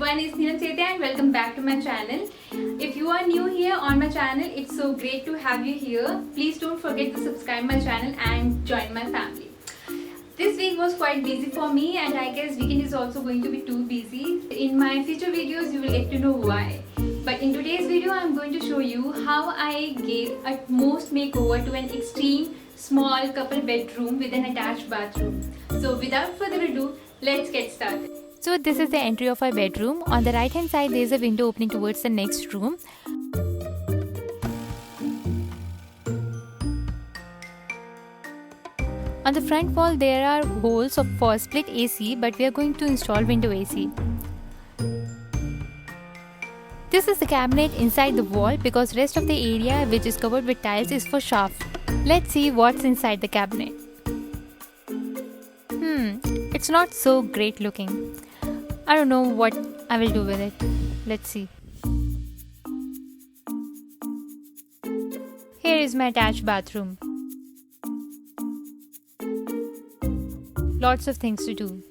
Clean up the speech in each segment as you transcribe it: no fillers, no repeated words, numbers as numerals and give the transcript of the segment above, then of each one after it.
everyone, it's Neelam Sethi and welcome back to my channel. If you are new here on my channel, it's so great to have you here. Please don't forget to subscribe my channel and join my family. This week was quite busy for me and I guess weekend is also going to be too busy. In my future videos you will get to know why. But in today's video I'm going to show you how I gave a most makeover to an extreme small couple bedroom with an attached bathroom. So without further ado, let's get started. So this is the entry of our bedroom. On the right hand side there is a window opening towards the next room. On the front wall there are holes for split AC, but we are going to install window AC. This is the cabinet inside the wall because rest of the area which is covered with tiles is for shaft. Let's see what's inside the cabinet. It's not so great looking. I don't know what I will do with it. Let's see. Here is my attached bathroom. Lots of things to do.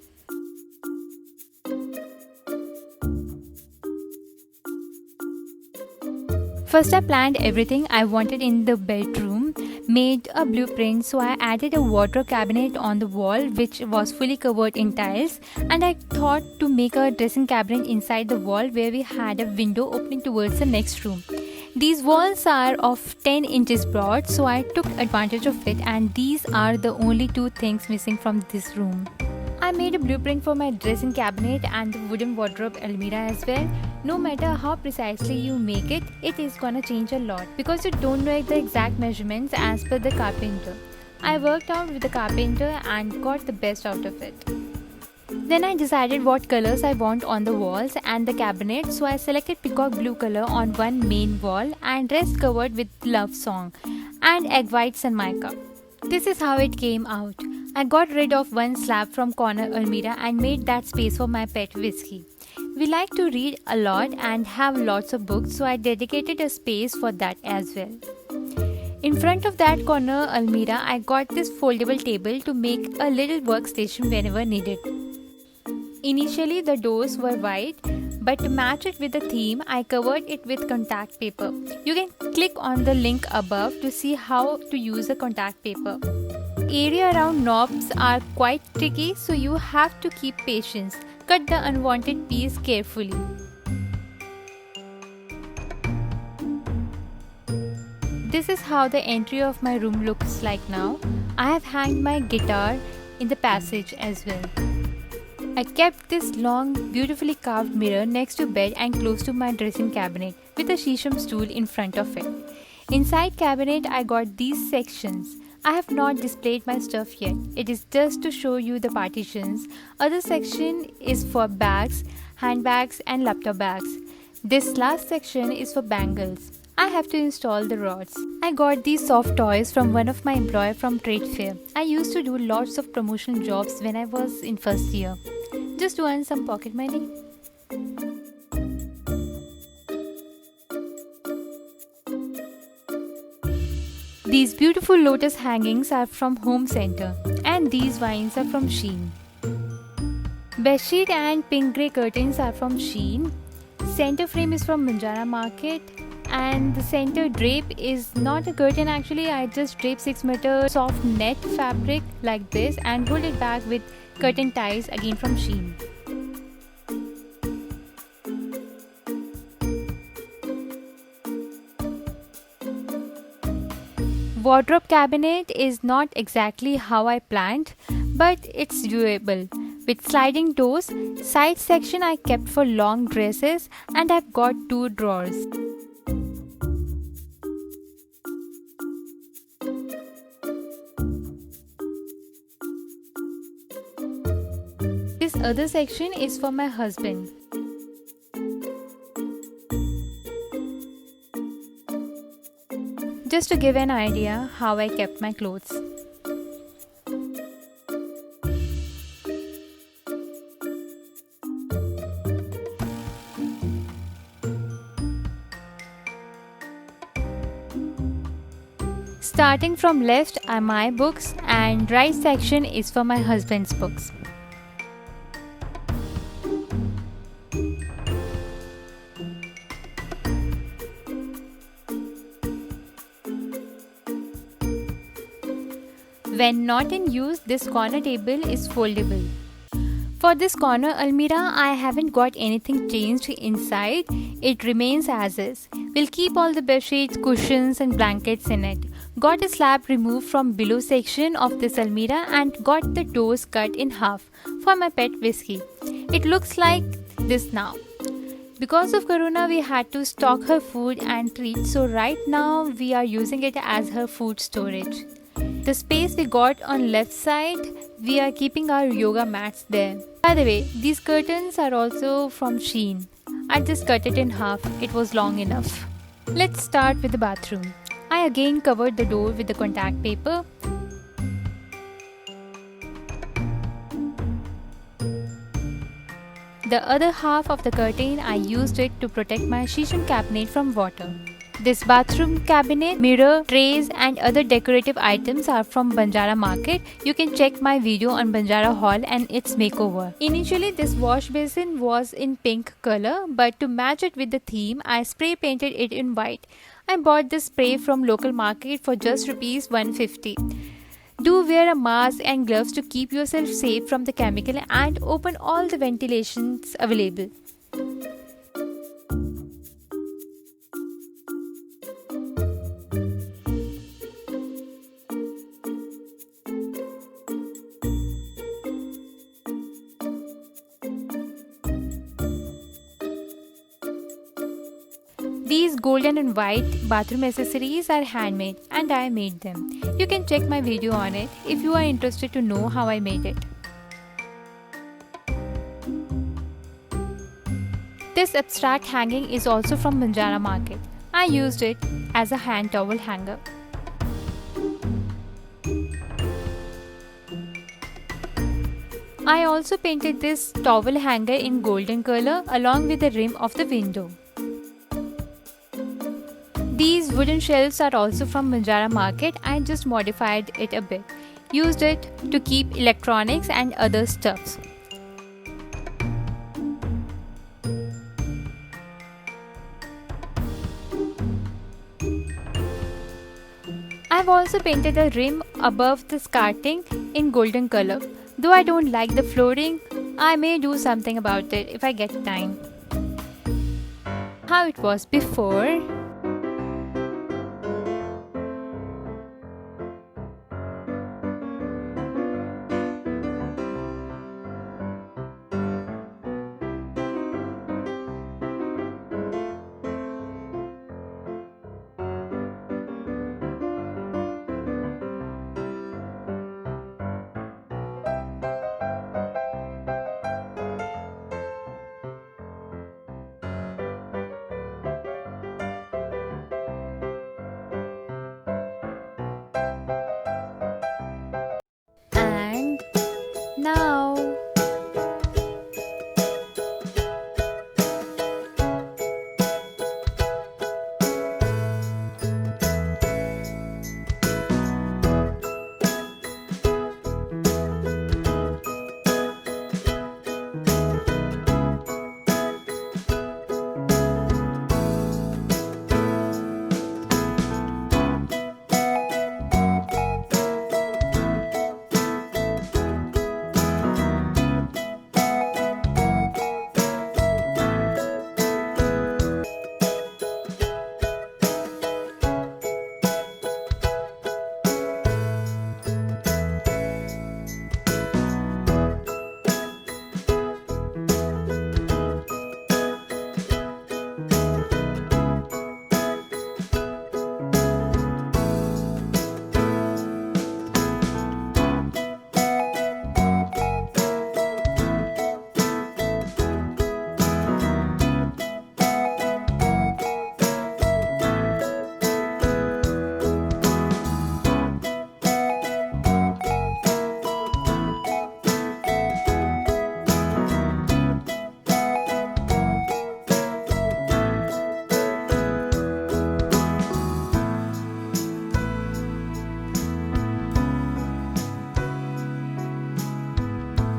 First I planned everything I wanted in the bedroom, made a blueprint, so I added a wardrobe cabinet on the wall which was fully covered in tiles, and I thought to make a dressing cabinet inside the wall where we had a window opening towards the next room. These walls are of 10 inches broad, so I took advantage of it, and these are the only two things missing from this room. I made a blueprint for my dressing cabinet and the wooden wardrobe almirah as well. No matter how precisely you make it, it is gonna change a lot because you don't know the exact measurements as per the carpenter. I worked out with the carpenter and got the best out of it. Then I decided what colors I want on the walls and the cabinet, so I selected peacock blue color on one main wall and rest covered with love song and egg white Sanmaika. This is how it came out. I got rid of one slab from corner almirah and made that space for my pet Whiskey. We like to read a lot and have lots of books, so I dedicated a space for that as well. In front of that corner almirah, I got this foldable table to make a little workstation whenever needed. Initially the doors were white, but to match it with the theme, I covered it with contact paper. You can click on the link above to see how to use the contact paper. Area around knobs are quite tricky, so you have to keep patience. Cut the unwanted piece carefully. This is how the entry of my room looks like now. I have hanged my guitar in the passage as well. I kept this long, beautifully carved mirror next to bed and close to my dressing cabinet with a shisham stool in front of it. Inside cabinet, I got these sections. I have not displayed my stuff yet. It is just to show you the partitions. Other section is for bags, handbags and laptop bags. This last section is for bangles. I have to install the rods. I got these soft toys from one of my employees from trade fair. I used to do lots of promotional jobs when I was in first year, just to earn some pocket money. These beautiful lotus hangings are from Home Center, and these vines are from Shein. Bedsheet and pink grey curtains are from Shein. Center frame is from Banjara Market, and the center drape is not a curtain actually. I just drape 6 meter soft net fabric like this and hold it back with curtain ties again from Shein. Wardrobe cabinet is not exactly how I planned, but it's doable. With sliding doors, side section I kept for long dresses, and I've got 2 drawers. This other section is for my husband. Just to give an idea how I kept my clothes. Starting from left are my books and right section is for my husband's books. When not in use, this corner table is foldable. For this corner almirah, I haven't got anything changed inside. It remains as is. We'll keep all the bedsheets, cushions and blankets in it. Got a slab removed from below section of this almirah and got the doors cut in half for my pet Whiskey. It looks like this now. Because of Corona, we had to stock her food and treats, so right now we are using it as her food storage. The space we got on left side, we are keeping our yoga mats there. By the way, these curtains are also from Shein. I just cut it in half, it was long enough. Let's start with the bathroom. I again covered the door with the contact paper. The other half of the curtain, I used it to protect my Shisham cabinet from water. This bathroom cabinet, mirror, trays and other decorative items are from Banjara Market. You can check my video on Banjara Hall and its makeover. Initially this wash basin was in pink color, but to match it with the theme, I spray painted it in white. I bought this spray from local market for just Rs 150. Do wear a mask and gloves to keep yourself safe from the chemical and open all the ventilations available. These golden and white bathroom accessories are handmade and I made them. You can check my video on it if you are interested to know how I made it. This abstract hanging is also from Banjara Market. I used it as a hand towel hanger. I also painted this towel hanger in golden color along with the rim of the window. These wooden shelves are also from Banjara Market. I just modified it a bit. Used it to keep electronics and other stuffs. I've also painted a rim above the skirting in golden color. Though I don't like the flooring, I may do something about it if I get time. How it was before. And now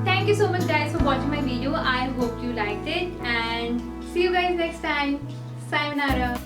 thank you so much guys for watching my video. I hope you liked it and see you guys next time. Sayonara.